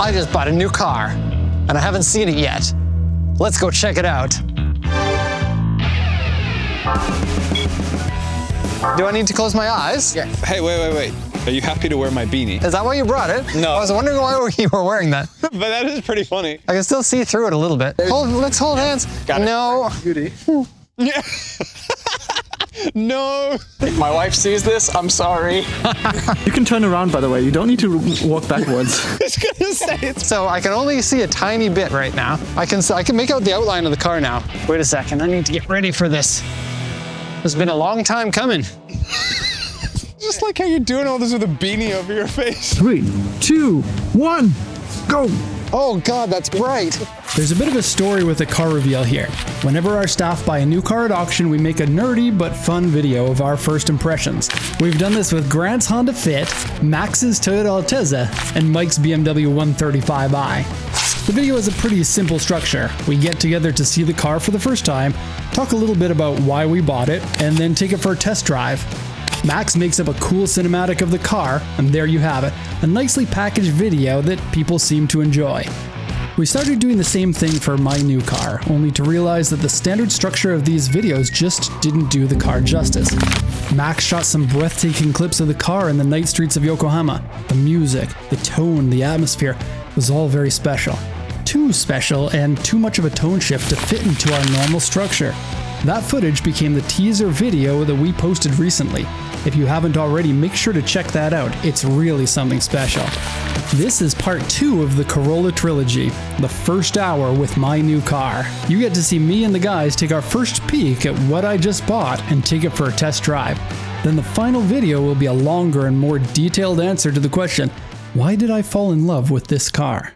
I just bought a new car, and I haven't seen it yet. Let's go check it out. Do I need to close my eyes? Yeah. Hey, wait. Are you happy to wear my beanie? Is that why you brought it? No. I was wondering why you were wearing that. But that is pretty funny. I can still see through it a little bit. Let's hold hands. Got it. No. Beauty. Yeah. No. If my wife sees this, I'm sorry. You can turn around, by the way. You don't need to walk backwards. I was gonna say it. So I can only see a tiny bit right now. I can make out the outline of the car now. Wait a second, I need to get ready for this. It's been a long time coming. Just like how you're doing all this with a beanie over your face. 3, 2, 1, go. Oh God, that's bright. There's a bit of a story with the car reveal here. Whenever our staff buy a new car at auction, we make a nerdy but fun video of our first impressions. We've done this with Grant's Honda Fit, Max's Toyota Altezza, and Mike's BMW 135i. The video is a pretty simple structure. We get together to see the car for the first time, talk a little bit about why we bought it, and then take it for a test drive. Max makes up a cool cinematic of the car, and there you have it, a nicely packaged video that people seem to enjoy. We started doing the same thing for my new car, only to realize that the standard structure of these videos just didn't do the car justice. Max shot some breathtaking clips of the car in the night streets of Yokohama. The music, the tone, the atmosphere was all very special. Too special and too much of a tone shift to fit into our normal structure. That footage became the teaser video that we posted recently. If you haven't already, make sure to check that out. It's really something special. This is part 2 of the Corolla trilogy, the first hour with my new car. You get to see me and the guys take our first peek at what I just bought and take it for a test drive. Then the final video will be a longer and more detailed answer to the question, why did I fall in love with this car?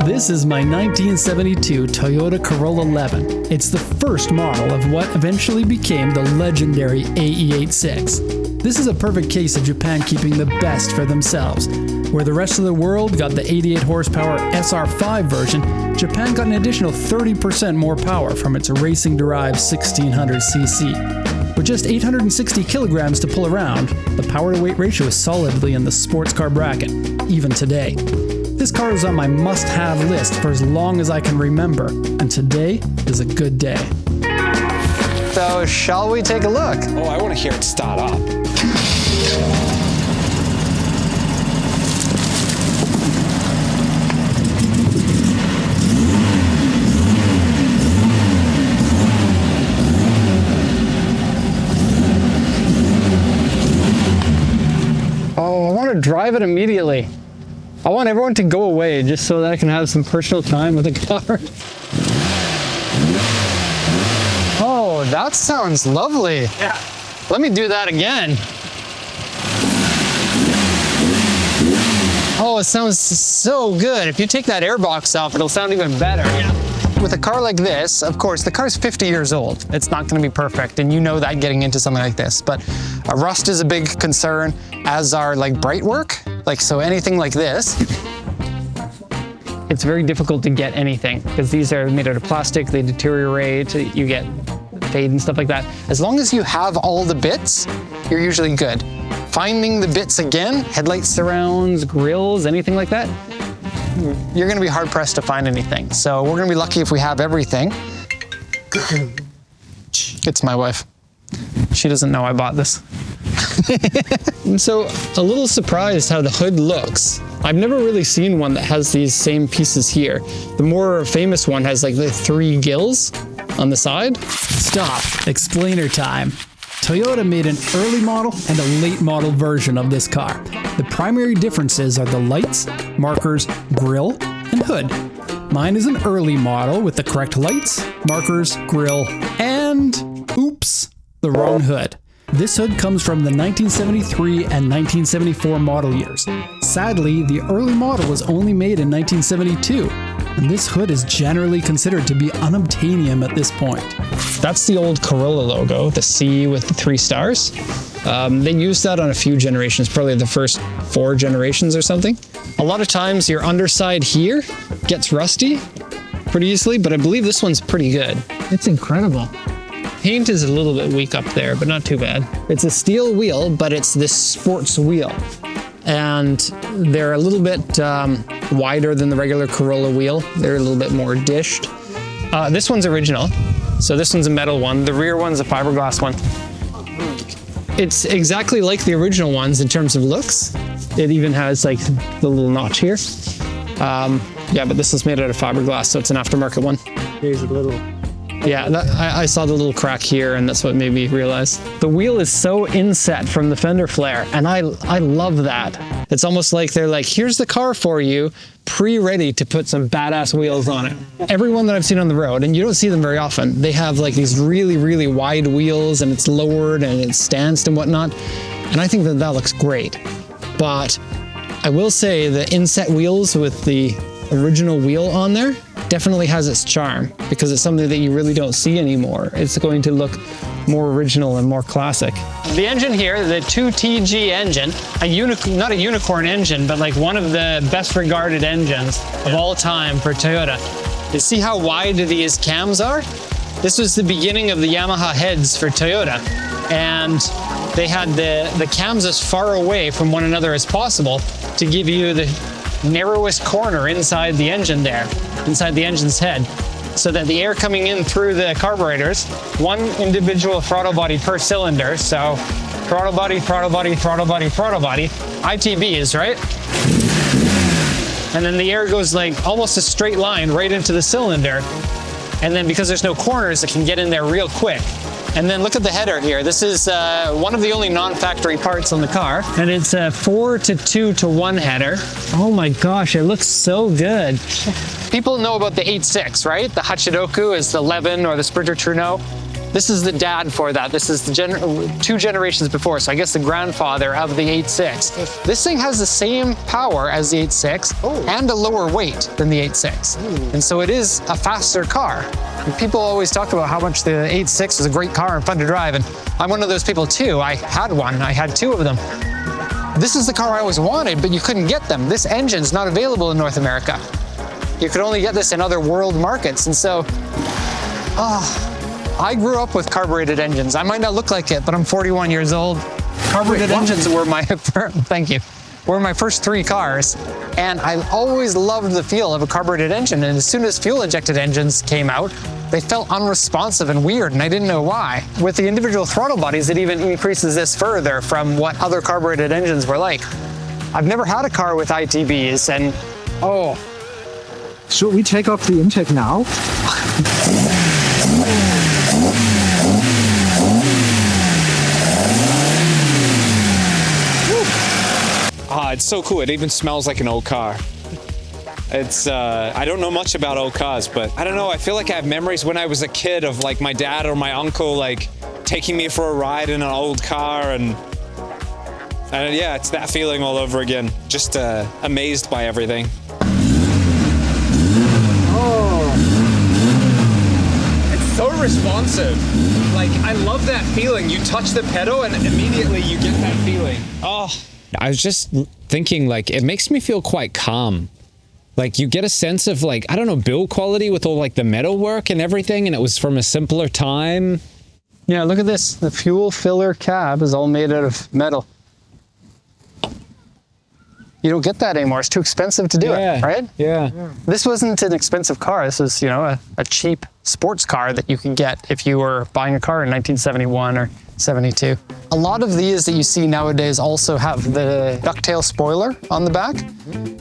This is my 1972 Toyota Corolla Levin. It's the first model of what eventually became the legendary AE86. This is a perfect case of Japan keeping the best for themselves. Where the rest of the world got the 88 horsepower SR5 version, Japan got an additional 30% more power from its racing-derived 1600cc. With just 860 kilograms to pull around, the power-to-weight ratio is solidly in the sports car bracket, even today. This car is on my must-have list for as long as I can remember, and today is a good day. So, shall we take a look? Oh, I want to hear it start up. Oh, I want to drive it immediately. I want everyone to go away just so that I can have some personal time with the car. Oh, that sounds lovely. Yeah. Let me do that again. Oh, it sounds so good. If you take that airbox off, it'll sound even better. Yeah. With a car like this, of course, the car's 50 years old. It's not going to be perfect, and you know that getting into something like this. But rust is a big concern, as are like bright work. So anything like this, it's very difficult to get anything because these are made out of plastic, they deteriorate, you get fade and stuff like that. As long as you have all the bits, you're usually good. Finding the bits again, headlight surrounds, grills, anything like that, you're gonna be hard pressed to find anything. So we're gonna be lucky if we have everything. It's my wife. She doesn't know I bought this. I'm so a little surprised how the hood looks. I've never really seen one that has these same pieces here. The more famous one has like the 3 gills on the side. Stop. Explainer time. Toyota made an early model and a late model version of this car. The primary differences are the lights, markers, grille, and hood. Mine is an early model with the correct lights, markers, grille, and oops, the wrong hood. This hood comes from the 1973 and 1974 model years. Sadly, the early model was only made in 1972, and this hood is generally considered to be unobtainium at this point. That's the old Corolla logo, the C with the 3 stars. They used that on a few generations, probably the first 4 generations or something. A lot of times your underside here gets rusty pretty easily, but I believe this one's pretty good. It's incredible. Paint is a little bit weak up there, but not too bad. It's a steel wheel, but it's this sports wheel. and they're a little bit wider than the regular Corolla wheel. They're a little bit more dished. This one's original, so this one's a metal one. The rear one's a fiberglass one. It's exactly like the original ones in terms of looks. It even has like the little notch here. Yeah, but this is made out of fiberglass, so it's an aftermarket one. Here's a little. Yeah, I saw the little crack here, and that's what made me realize. The wheel is so inset from the fender flare, and I love that. It's almost like they're like, here's the car for you, pre-ready to put some badass wheels on it. Everyone that I've seen on the road, and you don't see them very often, they have like these really, really wide wheels, and it's lowered, and it's stanced and whatnot, and I think that that looks great. But I will say the inset wheels with the original wheel on there definitely has its charm, because it's something that you really don't see anymore. It's going to look more original and more classic. The engine here, the 2TG engine, not a unicorn engine, but like one of the best regarded engines of all time for Toyota. You see how wide these cams are? This was the beginning of the Yamaha heads for Toyota, and they had the cams as far away from one another as possible to give you the narrowest corner inside the engine there, inside the engine's head, so that the air coming in through the carburetors, one individual throttle body per cylinder, so throttle body, throttle body, throttle body, throttle body, ITBs, right? And then the air goes like almost a straight line right into the cylinder, and then because there's no corners, it can get in there real quick. And then look at the header here. This is one of the only non-factory parts on the car, and it's a 4-to-2-to-1 header. Oh my gosh, it looks so good. People know about the 8.6, right? The Hachidoku is the Levin or the Sprinter Trudeau. This is the dad for that. This is the two generations before, so I guess the grandfather of the 8.6. This thing has the same power as the 8.6 and a lower weight than the 8.6. And so it is a faster car. And people always talk about how much the 8.6 is a great car and fun to drive, and I'm one of those people too. I had one, I had two of them. This is the car I always wanted, but you couldn't get them. This engine's not available in North America. You could only get this in other world markets, and so, I grew up with carbureted engines. I might not look like it, but I'm 41 years old. Carbureted engines were my, thank you, were my first three cars. And I always loved the feel of a carbureted engine. And as soon as fuel injected engines came out, they felt unresponsive and weird, and I didn't know why. With the individual throttle bodies, it even increases this further from what other carbureted engines were like. I've never had a car with ITBs, and oh. Should we take off the intake now? It's so cool. It even smells like an old car. It's, I don't know much about old cars, but I don't know. I feel like I have memories when I was a kid of like my dad or my uncle, like taking me for a ride in an old car, and yeah, it's that feeling all over again. Just amazed by everything. Oh, it's so responsive. Like, I love that feeling. You touch the pedal and immediately you get that feeling. Oh. I was just thinking, like, it makes me feel quite calm. Like, you get a sense of, like, I don't know, build quality with all, like, the metal work and everything, and it was from a simpler time. Yeah, look at this. The fuel filler cab is all made out of metal. You don't get that anymore. It's too expensive to do it, right? Yeah. This wasn't an expensive car. This was, you know, a cheap sports car that you could get if you were buying a car in 1971 or 72. A lot of these that you see nowadays also have the ducktail spoiler on the back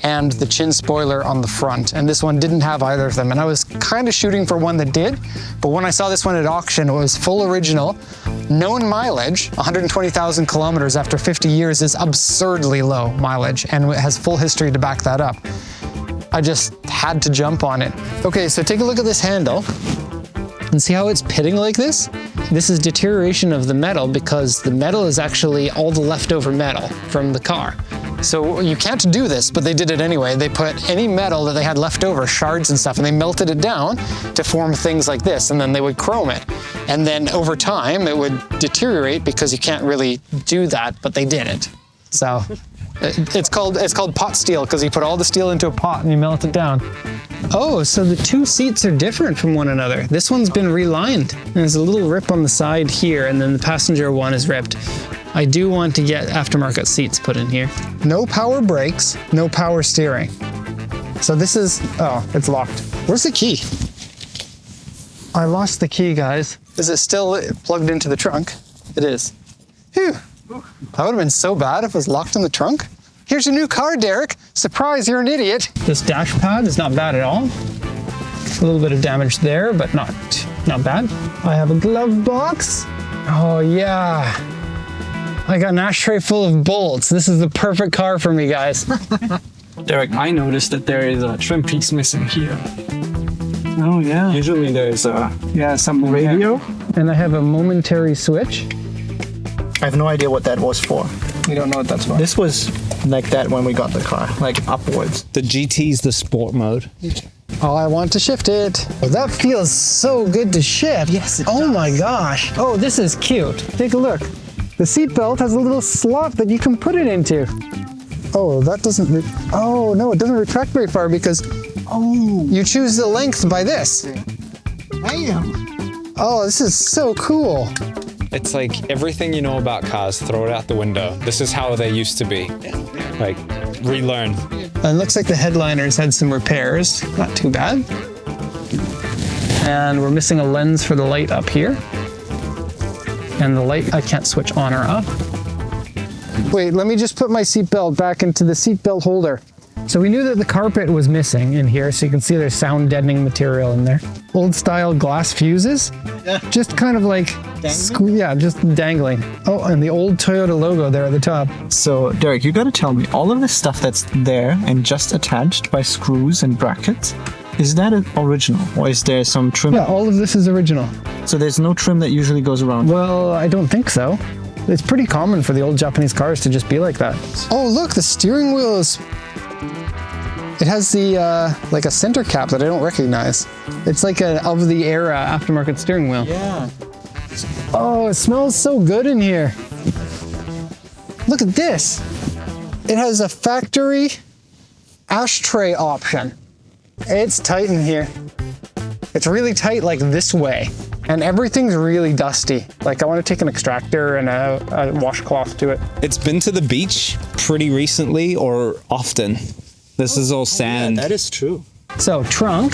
and the chin spoiler on the front. And this one didn't have either of them. And I was kind of shooting for one that did, but when I saw this one at auction, it was full original, known mileage, 120,000 kilometers after 50 years is absurdly low mileage, and it has full history to back that up. I just had to jump on it. Okay, so take a look at this handle. And see how it's pitting like this? This is deterioration of the metal because the metal is actually all the leftover metal from the car. So you can't do this, but they did it anyway. They put any metal that they had left over, shards and stuff, and they melted it down to form things like this, and then they would chrome it. And then over time, it would deteriorate because you can't really do that, but they did it. So it's called pot steel because you put all the steel into a pot and you melt it down. Oh, so the two seats are different from one another. This one's been relined. There's a little rip on the side here, and then the passenger one is ripped. I do want to get aftermarket seats put in here. No power brakes, no power steering. So this is, oh, it's locked. Where's the key? I lost the key, guys. Is it still plugged into the trunk? It is. Phew. That would have been so bad if it was locked in the trunk. Here's your new car, Derek. Surprise, you're an idiot. This dash pad is not bad at all. A little bit of damage there, but not bad. I have a glove box. Oh yeah. I got an ashtray full of bolts. This is the perfect car for me, guys. Derek, I noticed that there is a trim piece missing here. Oh yeah. Usually there's some radio. And I have a momentary switch. I have no idea what that was for. We don't know what that's for. This was like that when we got the car, like upwards. The GT's the sport mode. Oh, I want to shift it. Oh, that feels so good to shift. Yes, it Oh my gosh. Oh, this is cute. Take a look. The seatbelt has a little slot that you can put it into. Oh, that doesn't, oh no, it doesn't retract very far because you choose the length by this. Damn. Oh, this is so cool. It's like everything you know about cars, throw it out the window. This is how they used to be. Like, relearn. And it looks like the headliners had some repairs. Not too bad. And we're missing a lens for the light up here. And the light, I can't switch on or off. Wait, let me just put my seatbelt back into the seatbelt holder. So we knew that the carpet was missing in here, so you can see there's sound deadening material in there. Old style glass fuses, just kind of like, just dangling. Oh, and the old Toyota logo there at the top. So Derek, you gotta tell me, all of this stuff that's there and just attached by screws and brackets, is that an original or is there some trim? Yeah, all of this is original. So there's no trim that usually goes around? Well, I don't think so. It's pretty common for the old Japanese cars to just be like that. Oh, look, the steering wheel is... It has the, like a center cap that I don't recognize. It's like a of the era aftermarket steering wheel. Yeah. Oh, it smells so good in here. Look at this. It has a factory ashtray option. It's tight in here. It's really tight like this way. And everything's really dusty. Like I want to take an extractor and a washcloth to it. It's been to the beach pretty recently or often. This is all sand. Yeah, that is true. So trunk.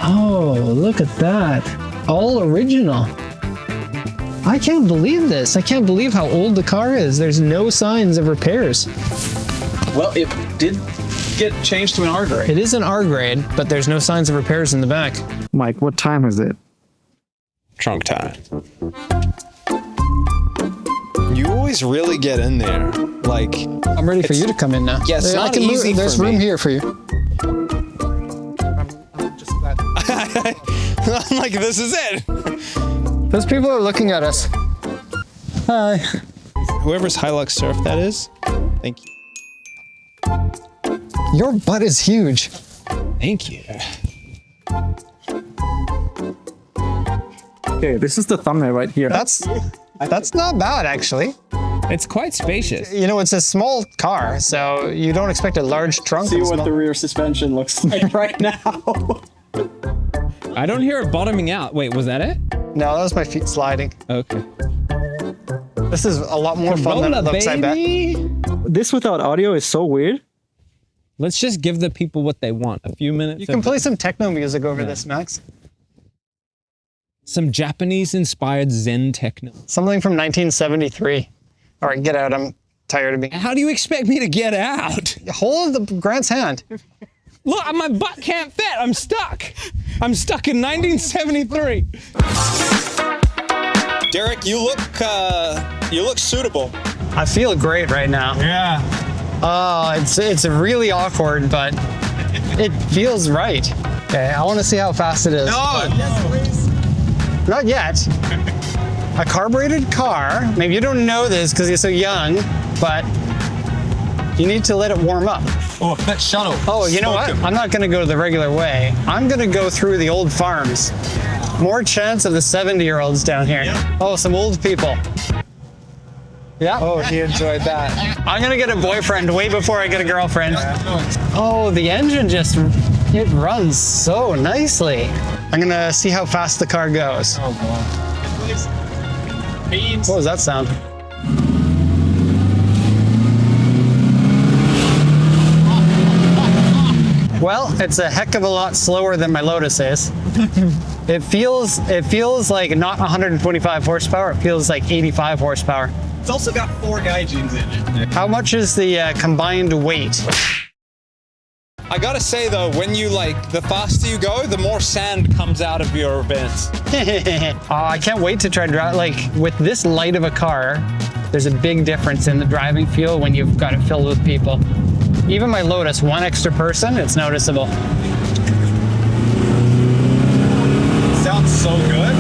Oh, look at that. All original. I can't believe this. I can't believe how old the car is. There's no signs of repairs. Well, it did get changed to an R grade. It is an R grade, but there's no signs of repairs in the back. Mike, what time is it? Trunk time. You always really get in there. Like, I'm ready for you to come in now. Yeah, it's not easy There's for room me. here for you. I'm like, this is it. Those people are looking at us. Hi. Whoever's Hilux Surf that is, thank you. Your butt is huge. Thank you. Okay, this is the thumbnail right here. That's not bad, actually. It's quite spacious. You know, it's a small car, so you don't expect a large trunk. See what the rear suspension looks like right now. I don't hear it bottoming out. Wait, was that it? No, that was my feet sliding. Okay. This is a lot more fun than it looks, I bet. This without audio is so weird. Let's just give the people what they want. A few minutes. You can play some techno music over this, Max. Some Japanese-inspired Zen techno. Something from 1973. All right, get out. I'm tired of being... How do you expect me to get out? Hold the Grant's hand. Look, my butt can't fit. I'm stuck. I'm stuck in 1973. Derek, you look suitable. I feel great right now. Yeah. Oh, it's really awkward, but it feels right. Okay, I want to see how fast it is. No. Not yet. A carbureted car, maybe you don't know this because you're so young, but you need to let it warm up. Oh, that shuttle. Oh, you know what? I'm not going to go the regular way. I'm going to go through the old farms. More chance of the 70-year-olds down here. Yeah. Oh, some old people. Yeah. Oh, he enjoyed that. I'm going to get a boyfriend way before I get a girlfriend. Oh, the engine it runs so nicely. I'm going to see how fast the car goes. Oh, boy. What was that sound? Well, it's a heck of a lot slower than my Lotus is. It feels like not 125 horsepower. It feels like 85 horsepower. It's also got 4 Gaijins in it. How much is the combined weight? I gotta say though, when you the faster you go, the more sand comes out of your vents. I can't wait to try to drive. Like with this light of a car, there's a big difference in the driving feel when you've got it filled with people. Even my Lotus, one extra person, it's noticeable. Sounds so good.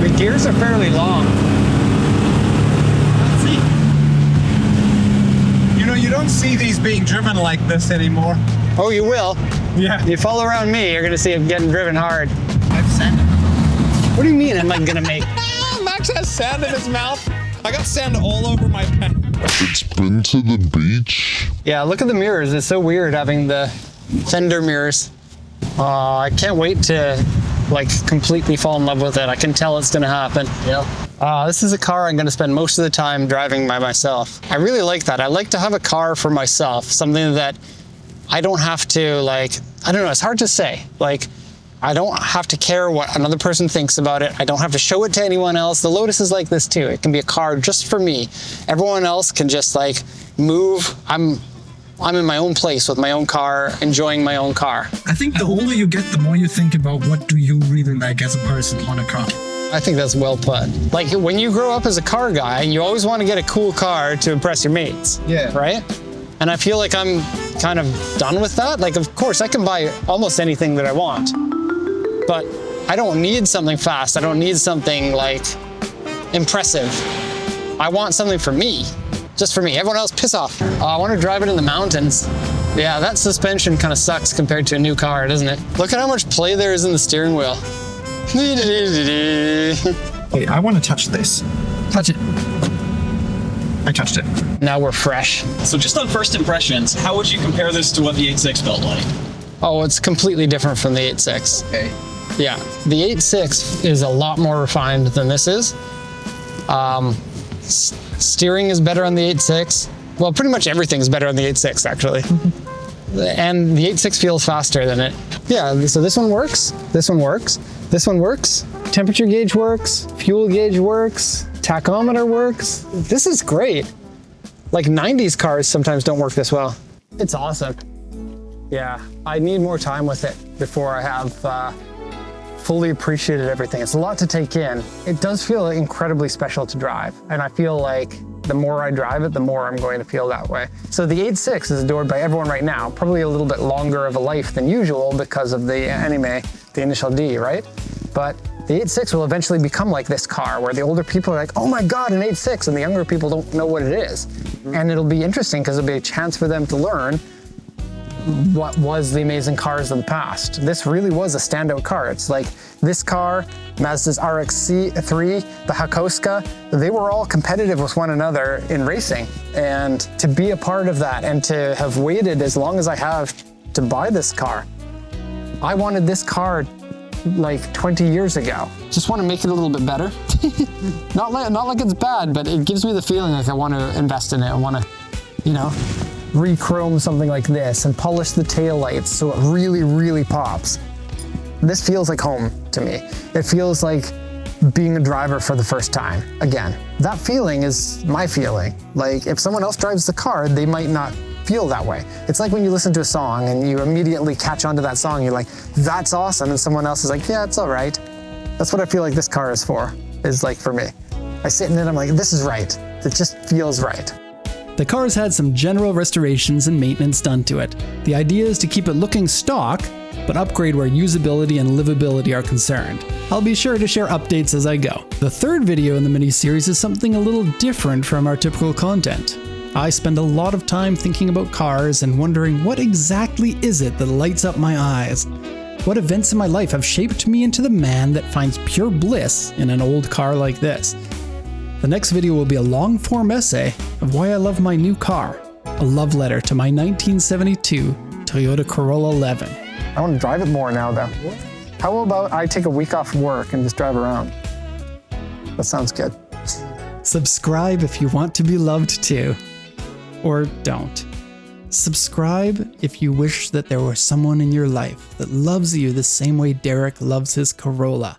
The gears are fairly long. Let's see. You know, you don't see these being driven like this anymore. Oh, you will. Yeah. You follow around me, you're gonna see it getting driven hard. I've sanded them. What do you mean am I gonna make? Max has sand in his mouth. I got sand all over my pen. It's been to the beach. Yeah, look at the mirrors. It's so weird having the fender mirrors. I can't wait to completely fall in love with it. I can tell it's gonna happen. Yeah. This is a car I'm gonna spend most of the time driving by myself. I really like that. I like to have a car for myself, something that I don't have to I don't know, it's hard to say. I don't have to care what another person thinks about it. I don't have to show it to anyone else. The Lotus is like this too. It can be a car just for me. Everyone else can just move. I'm in my own place with my own car, enjoying my own car. I think the older you get, the more you think about what do you really like as a person on a car. I think that's well put. When you grow up as a car guy, you always want to get a cool car to impress your mates. Yeah. Right? And I feel like I'm kind of done with that. Of course, I can buy almost anything that I want. But I don't need something fast. I don't need something impressive. I want something for me, just for me. Everyone else, piss off. I want to drive it in the mountains. Yeah, that suspension kind of sucks compared to a new car, doesn't it? Look at how much play there is in the steering wheel. Wait, I want to touch this. Touch it. I touched it. Now we're fresh. So just on first impressions, how would you compare this to what the 8.6 felt like? Oh, it's completely different from the 8.6. Okay. Yeah, the 8.6 is a lot more refined than this is. Steering is better on the 8.6. Well, pretty much everything's better on the 8.6 actually. And the 8.6 feels faster than it. Yeah, so this one works, this one works, this one works. Temperature gauge works, fuel gauge works, tachometer works. This is great. 90s cars sometimes don't work this well. It's awesome. Yeah, I need more time with it before I have fully appreciated everything. It's a lot to take in. It does feel incredibly special to drive, and I feel like the more I drive it, the more I'm going to feel that way. So the 8.6 is adored by everyone right now, probably a little bit longer of a life than usual because of the anime, the initial D, right? But the 8.6 will eventually become like this car where the older people are like, oh my God, an 8.6, and the younger people don't know what it is. And it'll be interesting because it'll be a chance for them to learn what was the amazing cars of the past. This really was a standout car. It's this car, Mazda's RX-3, the Hakosuka, they were all competitive with one another in racing. And to be a part of that and to have waited as long as I have to buy this car, I wanted this car 20 years ago. Just want to make it a little bit better. not like it's bad, but it gives me the feeling I want to invest in it. I want to, re-chrome something like this and polish the taillights so it really, really pops. This feels like home to me. It feels like being a driver for the first time again. That feeling is my feeling. If someone else drives the car, they might not feel that way. It's like when you listen to a song and you immediately catch onto that song, you're like, that's awesome, and someone else is like, yeah, it's all right. That's what I feel like this car is for me. I sit in it, I'm like, this is right. It just feels right. The car's had some general restorations and maintenance done to it. The idea is to keep it looking stock, but upgrade where usability and livability are concerned. I'll be sure to share updates as I go. The third video in the mini-series is something a little different from our typical content. I spend a lot of time thinking about cars and wondering what exactly is it that lights up my eyes. What events in my life have shaped me into the man that finds pure bliss in an old car like this? The next video will be a long-form essay of why I love my new car, a love letter to my 1972 Toyota Corolla Levin. I want to drive it more now though. How about I take a week off work and just drive around? That sounds good. Subscribe if you want to be loved too. Or don't. Subscribe if you wish that there was someone in your life that loves you the same way Derek loves his Corolla.